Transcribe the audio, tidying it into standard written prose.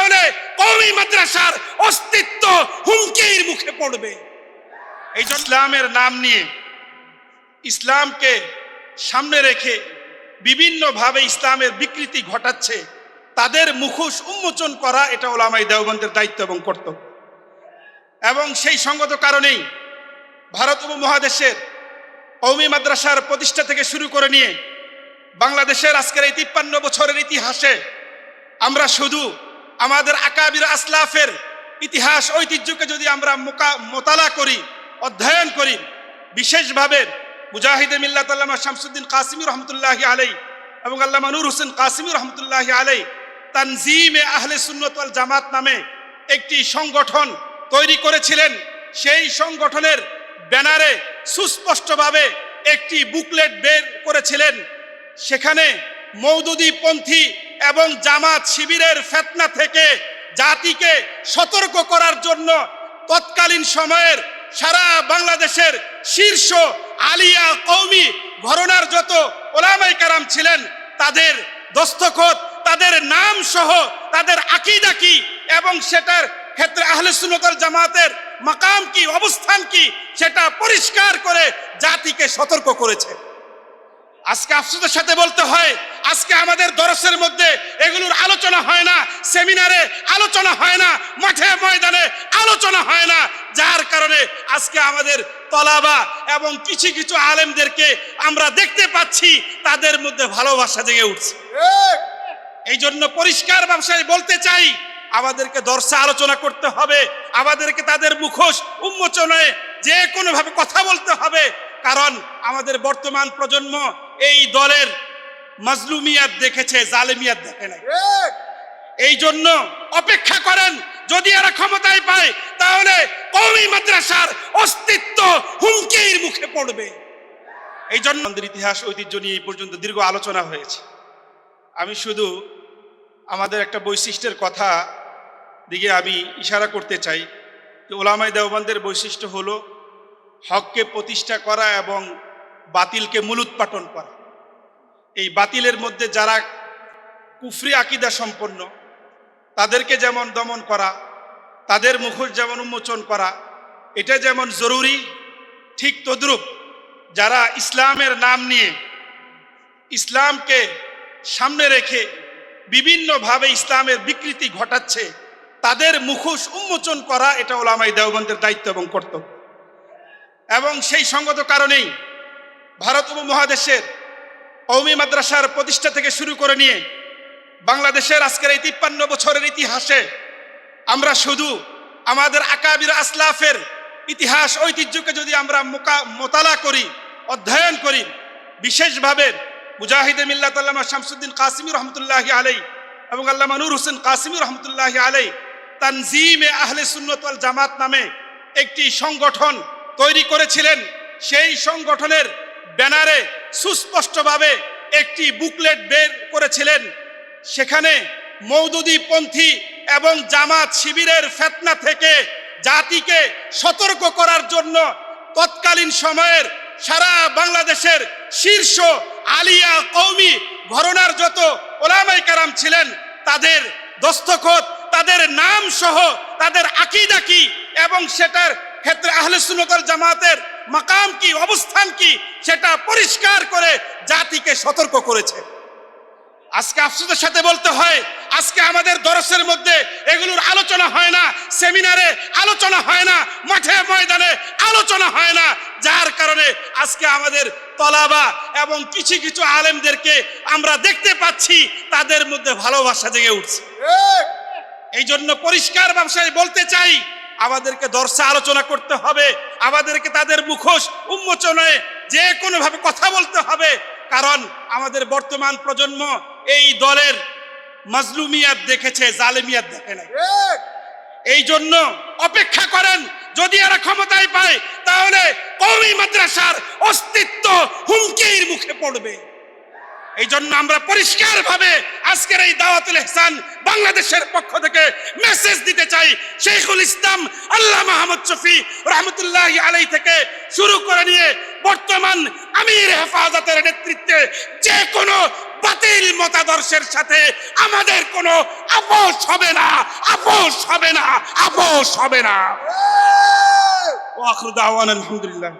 তাহলে কওমি মাদ্রাসার অস্তিত্ব হুমকির মুখে পড়বে। এই জন্য ইসলামের নাম নিয়ে, ইসলামকে সামনে রেখে বিভিন্নভাবে ইসলামের বিকৃতি ঘটাচ্ছে, তাদের মুখোশ উন্মোচন করা এটা উলামায়ে দেওবন্দের দায়িত্ব এবং কর্তব্য। এবং সেই সঙ্গত কারণেই ভারত উপমহাদেশের কওমি মাদ্রাসার প্রতিষ্ঠা থেকে শুরু করে নিয়ে বাংলাদেশের আজকের এই 53 বছরের ইতিহাসে আমরা শুধু আমাদের আকাবির আসলাফের ইতিহাস ঐতিহ্যকে যদি আমরা মোতালা করি, অধ্যয়ন করি, বিশেষভাবে মুজাহিদে মিল্লাত আল্লামা শামসুদ্দিন কাসিমি রহমতুল্লাহি আলাইহি এবং আল্লামা নূর হোসেন কাসিমি রহমতুল্লাহি আলাইহি তানজিমে আহলে সুন্নাত ওয়াল জামাত নামে একটি সংগঠন তৈরি করেছিলেন। সেই সংগঠনের ব্যানারে সুস্পষ্টভাবে একটি বুকলেট বের করেছিলেন। সেখানে মওদুদীপন্থী এবং জামাত শিবিরের ফিতনা থেকে জাতিকে সতর্ক করার জন্য তৎকালীন সময়ের সারা বাংলাদেশের শীর্ষ আলিয়া কওমি ঘরানার যত ওলামায়ে কেরাম ছিলেন, তাদের দস্তখত, তাদের নাম সহ তাদের আকীদা কি এবং সেটার ক্ষেত্রে আহলে সুন্নাত ওয়াল জামাতের মাকাম কি, অবস্থান কি, সেটা পরিষ্কার করে জাতিকে সতর্ক করেছে। আজকে আফসোসের সাথে বলতে হয়, আজকে আমাদের দরসের মধ্যে এগুলোর আলোচনা হয় না, সেমিনারে আলোচনা হয় না, মাঠে ময়দানে আলোচনা হয় না, যার কারণে আজকে আমাদের তলাবা এবং কিছু কিছু আলেমদেরকে আমরা দেখতে পাচ্ছি তাদের মধ্যে ভালোবাসা জেগে উঠছে। এই জন্য পরিষ্কার ভাষায় বলতে চাই, আমাদেরকে দর্শে আলোচনা করতে হবে, আমাদেরকে তাদের মুখোশ উন্মোচনে যে কোনোভাবে কথা বলতে হবে। কারণ আমাদের বর্তমান প্রজন্ম এই দলের মাজলুমিয়াত দেখেছে, জালেমিয়াত দেখে নাই। এই জন্য অপেক্ষা করেন, যদি এরা ক্ষমতায় পায় তাহলে কওমি মাদ্রাসার অস্তিত্ব হুমকির মুখে পড়বে। এই জন্য আমাদের ইতিহাস ঐতিহ্য নিয়ে এই পর্যন্ত দীর্ঘ আলোচনা হয়েছে। আমি শুধু আমাদের একটা বৈশিষ্ট্যের কথা দিকে আমি ইশারা করতে চাই যে উলামায়ে দেওবন্দের বৈশিষ্ট্য হলো হককে প্রতিষ্ঠা করা এবং বাতিলকে মূলোৎপাটন করা। এই বাতিলের মধ্যে যারা কুফরি আকীদা সম্পন্ন তাদেরকে যেমন দমন করা, তাদের মুখোশ যেমন উন্মোচন করা, এটা যেমন জরুরি, ঠিক তদ্রূপ যারা ইসলামের নাম নিয়ে, ইসলামকে সামনে রেখে বিভিন্নভাবে ইসলামের বিকৃতি ঘটাচ্ছে, তাদের মুখোশ উন্মোচন করা এটা উলামায়ে দেওবন্দের দায়িত্ব এবং কর্তব্য। এবং সেই সঙ্গত কারণেই ভারত উপমহাদেশের কওমি মাদ্রাসার প্রতিষ্ঠা থেকে শুরু করে নিয়ে বাংলাদেশের আজকের এই 53 বছরের ইতিহাসে আমরা শুধু আমাদের আকাবির আসলাফের ইতিহাস ঐতিহ্যকে যদি আমরা মোতালা করি, অধ্যয়ন করি, বিশেষভাবে মুজাহিদে মিল্লাত আল্লামা শামসুদ্দিন কাসিমি রহমতুল্লাহি আলাইহি এবং আল্লামা নূর হোসেন কাসিমি রহমতুল্লাহি আলাইহি তানজিমে আহলে সুন্নাত ওয়াল জামাত নামে একটি সংগঠন তৈরি করেছিলেন। সেই সংগঠনের ব্যানারে সুস্পষ্টভাবে একটি বুকলেট বের করেছিলেন। সেখানে মওদুদীপন্থী এবং জামাত শিবিরের ফিতনা থেকে জাতিকে সতর্ক করার জন্য তৎকালীন সময়ের সারা বাংলাদেশের শীর্ষ আলিয়া কওমি ঘরানার যত ওলামায়ে কেরাম ছিলেন, তাদের দস্তখত, তাদের নাম সহ তাদের আকীদা কি এবং সেটার ক্ষেত্রে আহলে সুন্নাত ওয়াল জামাতের মাকাম কি, অবস্থান কি, সেটা পরিষ্কার করে জাতিকে সতর্ক করেছে। আজকে আফসোসের সাথে বলতে হয়, আজকে আমাদের দরসের মধ্যে এগুলোর আলোচনা হয় না, সেমিনারে আলোচনা হয় না, মাঠে ময়দানে আলোচনা হয় না, যার কারণে আজকে আমাদের তলাবা এবং কিছু কিছু আলেমদেরকে আমরা দেখতে পাচ্ছি তাদের মধ্যে ভালোবাসা জেগে উঠছে। এই জন্য পরিষ্কার ভাষায় বলতে চাই, আমাদেরকে দর্শে আলোচনা করতে হবে, আমাদেরকে তাদের মুখোশ উন্মোচনে যে কোনোভাবে কথা বলতে হবে। কারণ আমাদের বর্তমান প্রজন্ম এই দলের মাজলুমিয়াত দেখেছে, জালেমিয়াত দেখে নাই। এই জন্য অপেক্ষা করেন, যদি এরা ক্ষমতায় পায় তাহলে কওমি মাদ্রাসার অস্তিত্ব হুমকির মুখে পড়বে। এই জন্য আমরা পরিষ্কারভাবে আজকের এই দাওয়াতুল ইহসান বাংলাদেশের পক্ষ থেকে মেসেজ দিতে চাই, শেখুল ইসলাম আল্লামা আহমদ শফী রহমতুল্লাহি আলাইহি থেকে শুরু করে নিয়ে বর্তমান আমির হেফাজতের নেতৃত্বে যে কোনো বাতিল মতাদর্শের সাথে আমাদের কোনো আপোষ হবে না, আপোষ হবে না, আপোষ হবে না। ওয়া আখিরু দাওয়ানা আলহামদুলিল্লাহ।